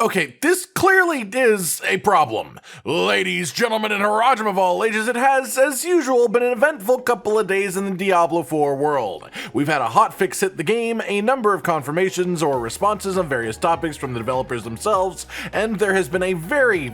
Okay, this clearly is a problem. Ladies, gentlemen, and Harajim of all ages, it has, as usual, been an eventful couple of days in the Diablo 4 world. We've had a hotfix hit the game, a number of confirmations or responses on various topics from the developers themselves, and there has been a very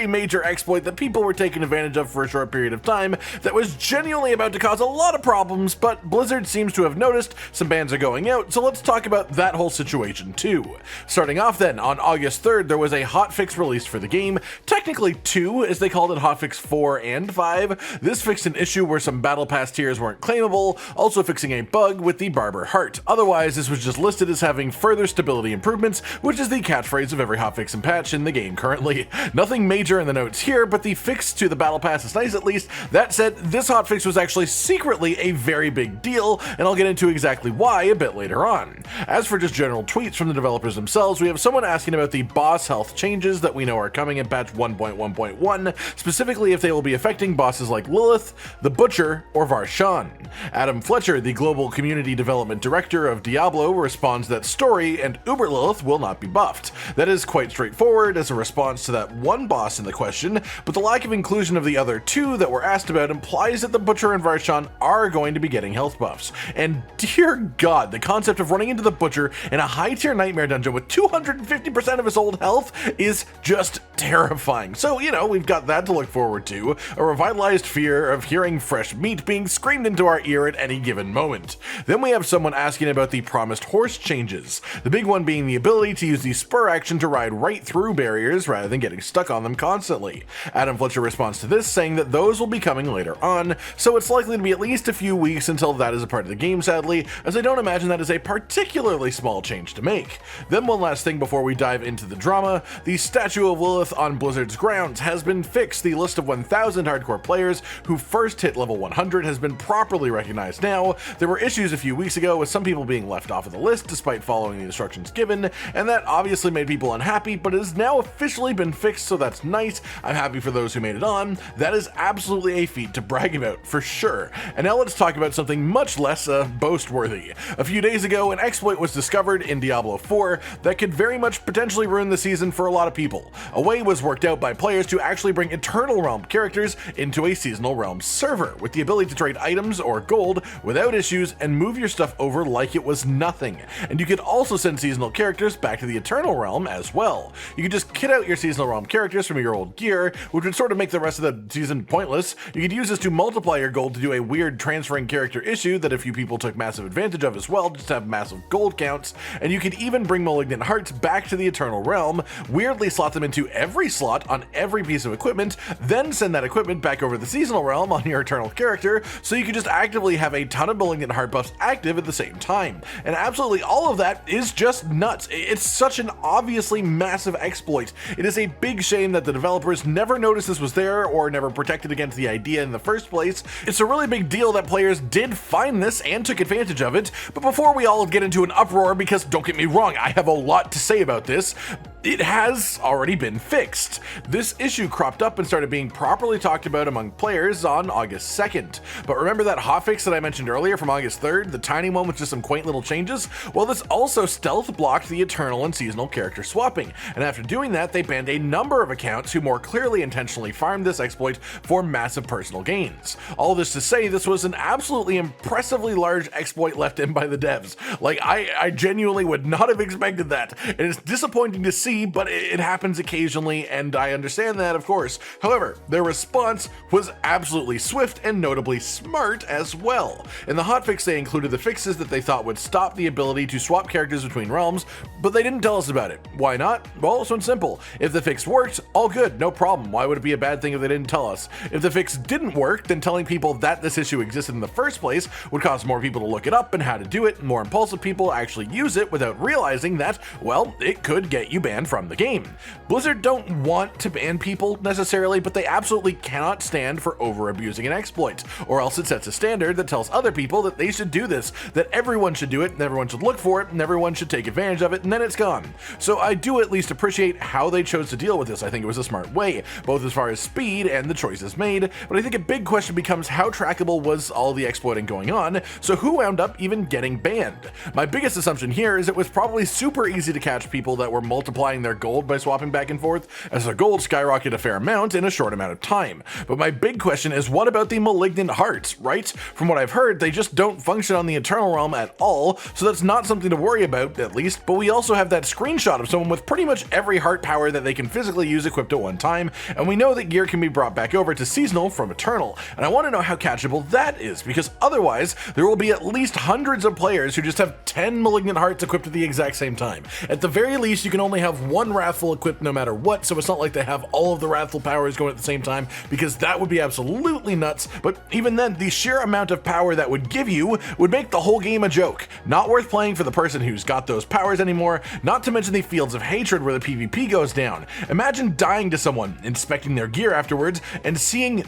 major exploit that people were taking advantage of for a short period of time that was genuinely about to cause a lot of problems, but Blizzard seems to have noticed some bans are going out, so let's talk about that whole situation too. Starting off then, on August 3rd, there was a hotfix released for the game, technically two, as they called it hotfix 4 and 5. This fixed an issue where some battle pass tiers weren't claimable, also fixing a bug with the Barber heart. Otherwise, this was just listed as having further stability improvements, which is the catchphrase of every hotfix and patch in the game currently. Nothing major in the notes here, but the fix to the battle pass is nice at least. That said, this hotfix was actually secretly a very big deal, and I'll get into exactly why a bit later on. As for just general tweets from the developers themselves, we have someone asking about the boss health changes that we know are coming in patch 1.1.1, specifically if they will be affecting bosses like Willith, the Butcher, or Varshan. Adam Fletcher, the global community development director of Diablo, responds that Story and Uber Lilith will not be buffed. That is quite straightforward as a response to that one boss in the question, but the lack of inclusion of the other two that were asked about implies that the Butcher and Varshan are going to be getting health buffs. And dear God, the concept of running into the Butcher in a high tier nightmare dungeon with 250% of his old health is just terrifying. So, you know, we've got that to look forward to, a revitalized fear of hearing fresh meat being screamed into our ear at any given moment. Then we have someone asking about the promised horse changes, the big one being the ability to use the spur action to ride right through barriers rather than getting stuck on them constantly. Adam Fletcher responds to this saying that those will be coming later on, so it's likely to be at least a few weeks until that is a part of the game, sadly, as I don't imagine that is a particularly small change to make. Then one last thing before we dive into the drama, the statue of Willith on Blizzard's grounds has been fixed. The list of 1,000 hardcore players who first hit level 100 has been properly recognized now. There were issues a few weeks ago with some people being left off of the list despite following the instructions given, and that obviously made people unhappy, but it has now officially been fixed, so that's nice. I'm happy for those who made it on. That is absolutely a feat to brag about, for sure. And now let's talk about something much less boast-worthy. A few days ago, an exploit was discovered in Diablo 4 that could very much potentially ruin the season for a lot of people. A way was worked out by players to actually bring Eternal Realm characters into a Seasonal Realm server, with the ability to trade items or gold without issues and move your stuff over like it was nothing. And you could also send seasonal characters back to the Eternal Realm as well. You could just kit out your Seasonal Realm characters from your old gear, which would sort of make the rest of the season pointless. You could use this to multiply your gold to do a weird transferring character issue that a few people took massive advantage of as well, just to have massive gold counts, and you could even bring Malignant hearts back to the Eternal Realm, weirdly slot them into every slot on every piece of equipment, then send that equipment back over the Seasonal Realm on your Eternal character, so you can just actively have a ton of Malignant heart buffs active at the same time. And absolutely all of that is just nuts. It's such an obviously massive exploit. It is a big shame that the developers never noticed this was there or never protected against the idea in the first place. It's a really big deal that players did find this and took advantage of it, but before we all get into an uproar, because don't get me wrong, I have a lot to say about this, it has already been fixed. This issue cropped up and started being properly talked about among players on August 2nd. But remember that hotfix that I mentioned earlier from August 3rd, the tiny one with just some quaint little changes? Well, this also stealth blocked the Eternal and Seasonal character swapping, and after doing that, they banned a number of accounts who more clearly intentionally farmed this exploit for massive personal gains. All this to say, this was an absolutely impressively large exploit left in by the devs. Like, I genuinely would not have expected that, and it's disappointing to see, but it happens occasionally, and I understand that, of course. However, their response was absolutely swift and notably smart as well. In the hotfix, they included the fixes that they thought would stop the ability to swap characters between realms, but they didn't tell us about it. Why not? Well, this one's simple. If the fix worked, all good, no problem. Why would it be a bad thing if they didn't tell us? If the fix didn't work, then telling people that this issue existed in the first place would cause more people to look it up and how to do it, and more impulsive people actually use it without realizing that, well, it could get you banned from the game. Blizzard don't want to ban people necessarily, but they absolutely cannot stand for over-abusing an exploit, or else it sets a standard that tells other people that they should do this, that everyone should do it, and everyone should look for it, and everyone should take advantage of it, and then it's gone. So I do at least appreciate how they chose to deal with this. I think it was a smart way, both as far as speed and the choices made, but I think a big question becomes how trackable was all the exploiting going on, so who wound up even getting banned? My biggest assumption here is it was probably super easy to catch people that were multiplying multiplying their gold by swapping back and forth, as their gold skyrocketed a fair amount in a short amount of time. But my big question is, what about the Malignant hearts, right? From what I've heard, they just don't function on the Eternal Realm at all, so that's not something to worry about, at least. But we also have that screenshot of someone with pretty much every heart power that they can physically use equipped at one time, and we know that gear can be brought back over to seasonal from Eternal, and I want to know how catchable that is, because otherwise there will be at least hundreds of players who just have 10 Malignant hearts equipped at the exact same time. At the very least, you can only have one wrathful equipped no matter what, so it's not like they have all of the wrathful powers going at the same time, because that would be absolutely nuts. But even then, the sheer amount of power that would give you would make the whole game a joke. Not worth playing for the person who's got those powers anymore, not to mention the fields of hatred where the PvP goes down. Imagine dying to someone, inspecting their gear afterwards, and seeing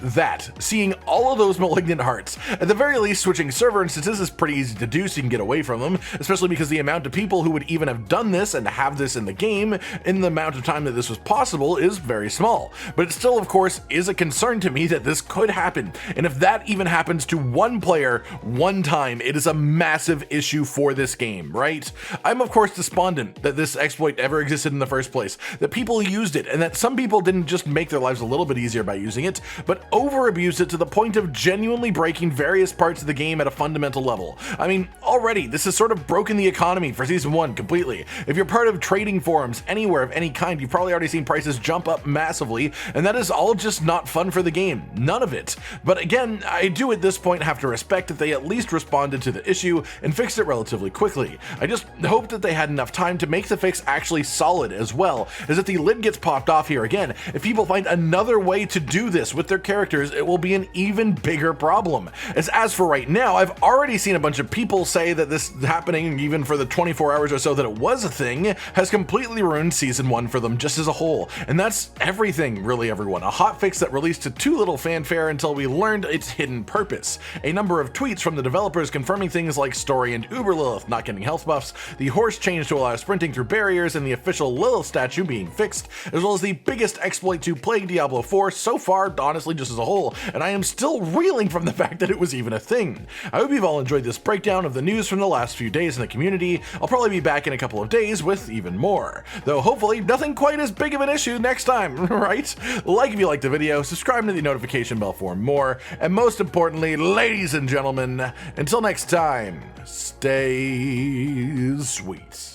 all of those Malignant hearts. At the very least, switching server instances is pretty easy to do, so you can get away from them, especially because the amount of people who would even have done this and have this in the game in the amount of time that this was possible is very small. But it still, of course, is a concern to me that this could happen, and if that even happens to one player one time, it is a massive issue for this game, right? I'm of course despondent that this exploit ever existed in the first place, that people used it, and that some people didn't just make their lives a little bit easier by using it, but over-abused it to the point of genuinely breaking various parts of the game at a fundamental level. I mean, already, this has sort of broken the economy for Season 1 completely. If you're part of trading forums anywhere of any kind, you've probably already seen prices jump up massively, and that is all just not fun for the game. None of it. But again, I do at this point have to respect that they at least responded to the issue and fixed it relatively quickly. I just hope that they had enough time to make the fix actually solid as well, as if the lid gets popped off here again, if people find another way to do this with their characters, it will be an even bigger problem. As for right now, I've already seen a bunch of people say that this happening, even for the 24 hours or so that it was a thing, has completely ruined Season 1 for them just as a whole. And that's everything, really, everyone. A hotfix that released to too little fanfare until we learned its hidden purpose. A number of tweets from the developers confirming things like Story and Uber Lilith not getting health buffs, the horse change to allow sprinting through barriers, and the official Lilith statue being fixed, as well as the biggest exploit to plague Diablo 4 so far, honestly, just as a whole, and I am still reeling from the fact that it was even a thing. I hope you've all enjoyed this breakdown of the news from the last few days in the community. I'll probably be back in a couple of days with even more, though hopefully nothing quite as big of an issue next time, right? Like if you liked the video, subscribe to the notification bell for more, and most importantly, ladies and gentlemen, until next time, stay sweet.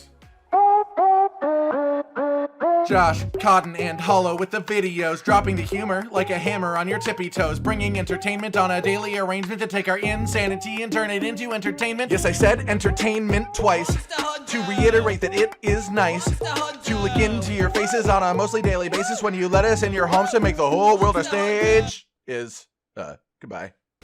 Josh, Cotton, and Hollow with the videos, dropping the humor like a hammer on your tippy toes, bringing entertainment on a daily arrangement to take our insanity and turn it into entertainment. Yes, I said entertainment twice, to reiterate that it is nice to look into your faces on a mostly daily basis when you let us in your homes to make the whole world a stage. Goodbye.